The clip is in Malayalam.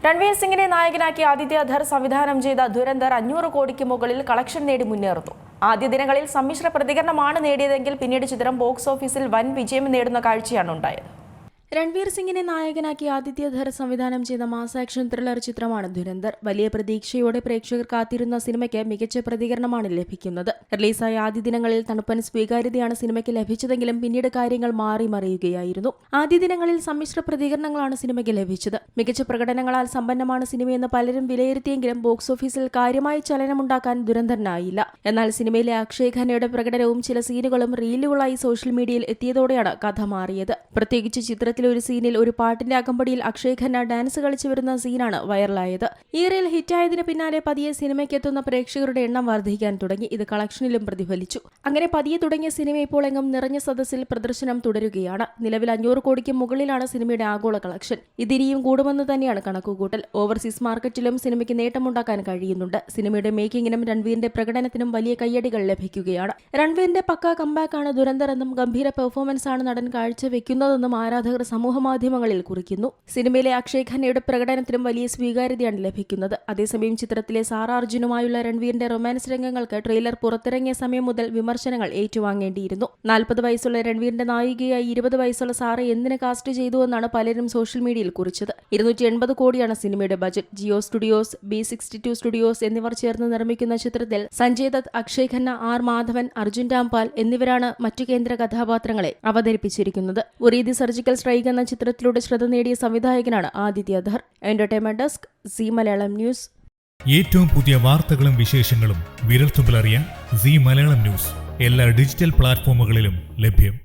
രൺവീർ സിംഗിനെ നായകനാക്കി ആദിത്യ ധർ സംവിധാനം ചെയ്ത ദുരന്തർ 500 കോടിക്ക് മുകളിൽ കളക്ഷൻ നേടി മുന്നേറുന്നു. ആദ്യ ദിനങ്ങളിൽ സമ്മിശ്ര പ്രതികരണമാണ് നേടിയതെങ്കിൽ പിന്നീട് ചിത്രം ബോക്സ് ഓഫീസിൽ വൻ വിജയം നേടുന്ന കാഴ്ചയാണ് ഉണ്ടായത്. രൺവീർ സിംഗിനെ നായകനാക്കി ആദിത്യ ധർ സംവിധാനം ചെയ്ത മാസ് ആക്ഷൻ ത്രില്ലർ ചിത്രമാണ് ദുരന്തർ. വലിയ പ്രതീക്ഷയോടെ പ്രേക്ഷകർ കാത്തിരുന്ന സിനിമയ്ക്ക് മികച്ച പ്രതികരണമാണ് ലഭിക്കുന്നത്. റിലീസായ ആദ്യ ദിനങ്ങളിൽ തണുപ്പൻ സ്വീകാര്യതയാണ് സിനിമയ്ക്ക് ലഭിച്ചതെങ്കിലും പിന്നീട് കാര്യങ്ങൾ മാറി മറിയുകയായിരുന്നു. ആദ്യ ദിനങ്ങളിൽ സമ്മിശ്ര പ്രതികരണങ്ങളാണ് സിനിമയ്ക്ക് ലഭിച്ചത്. മികച്ച പ്രകടനങ്ങളാൽ സമ്പന്നമാണ് സിനിമയെന്ന് പലരും വിലയിരുത്തിയെങ്കിലും ബോക്സ് ഓഫീസിൽ കാര്യമായ ചലനമുണ്ടാക്കാൻ ദുരന്തറിനായില്ല. എന്നാൽ സിനിമയിലെ അക്ഷയ് ഖന്നയുടെ പ്രകടനവും ചില സീനുകളും റീലുകളായി സോഷ്യൽ മീഡിയയിൽ എത്തിയതോടെയാണ് കഥ മാറിയത്. പ്രത്യേകിച്ച് ചിത്രത്തിൽ ഒരു സീനിൽ ഒരു പാട്ടിന്റെ അകമ്പടിയിൽ അക്ഷയ് ഖന്ന ഡാൻസ് കളിച്ചു വരുന്ന സീനാണ് വൈറലായത്. ഈ റീൽ ഹിറ്റായതിന് പിന്നാലെ പതിയെ സിനിമയ്ക്കെത്തുന്ന പ്രേക്ഷകരുടെ എണ്ണം വർദ്ധിക്കാൻ തുടങ്ങി. ഇത് കളക്ഷനിലും പ്രതിഫലിച്ചു. അങ്ങനെ പതിയെ തുടങ്ങിയ സിനിമ ഇപ്പോൾ എങ്ങും നിറഞ്ഞ സദസ്സിൽ പ്രദർശനം തുടരുകയാണ്. നിലവിൽ 500 കോടിക്ക് മുകളിലാണ് സിനിമയുടെ ആഗോള കളക്ഷൻ. ഇതിനിയും കൂടുമെന്ന് തന്നെയാണ് കണക്കുകൂട്ടൽ. ഓവർസീസ് മാർക്കറ്റിലും സിനിമയ്ക്ക് നേട്ടമുണ്ടാക്കാൻ കഴിയുന്നുണ്ട്. സിനിമയുടെ മേക്കിങ്ങിനും രൺവീറിന്റെ പ്രകടനത്തിനും വലിയ കയ്യടികൾ ലഭിക്കുകയാണ്. രൺവീറിന്റെ പക്ക കംബാക്കാണ് ദുരന്തർ എന്നും ഗംഭീര പെർഫോമൻസ് ആണ് നടൻ കാഴ്ചവെക്കുന്നതെന്നും ആരാധകർ സമൂഹമാധ്യമങ്ങളിൽ കുറിക്കുന്നു. സിനിമയിലെ അക്ഷയ് ഖന്നയുടെ പ്രകടനത്തിനും വലിയ സ്വീകാര്യതയാണ് ലഭിക്കുന്നത്. അതേസമയം ചിത്രത്തിലെ സാറാ അർജുനുമായുള്ള രൺവീറിന്റെ റൊമാൻസ് രംഗങ്ങൾക്ക് ട്രെയിലർ പുറത്തിറങ്ങിയ സമയം മുതൽ വിമർശനങ്ങൾ ഏറ്റുവാങ്ങേണ്ടിയിരുന്നു. 40 വയസ്സുള്ള രൺവീറിന്റെ നായികയായി 20 വയസ്സുള്ള സാറയെ എന്തിന് കാസ്റ്റ് ചെയ്തുവെന്നാണ് പലരും സോഷ്യൽ മീഡിയയിൽ കുറിച്ചത്. 280 കോടിയാണ് സിനിമയുടെ budget. Jio studios, B62 studios എന്നിവർ ചേർന്ന് നിർമ്മിക്കുന്ന ചിത്രത്തിൽ സഞ്ജയ് ദത്ത്, അക്ഷയ് ഖന്ന, ആർ മാധവൻ, അർജുൻ രാംപാൽ എന്നിവരാണ് മറ്റു കേന്ദ്ര കഥാപാത്രങ്ങളെ അവതരിപ്പിച്ചിരിക്കുന്നത്. ഉറീദി സർജിക്കൽ സ്ട്രൈക്ക് എന്ന ചിത്രത്തിലൂടെ ശ്രദ്ധ നേടിയ സംവിധായകനാണ് Aditya Dhar. Entertainment desk, C Malayalam news. ഏറ്റവും പുതിയ വാർത്തകളും വിശേഷങ്ങളും വിരൽത്തുമ്പിലറിയാൻ സി മലയാളം ന്യൂസ് എല്ലാ ഡിജിറ്റൽ പ്ലാറ്റ്ഫോമുകളിലും ലഭ്യം.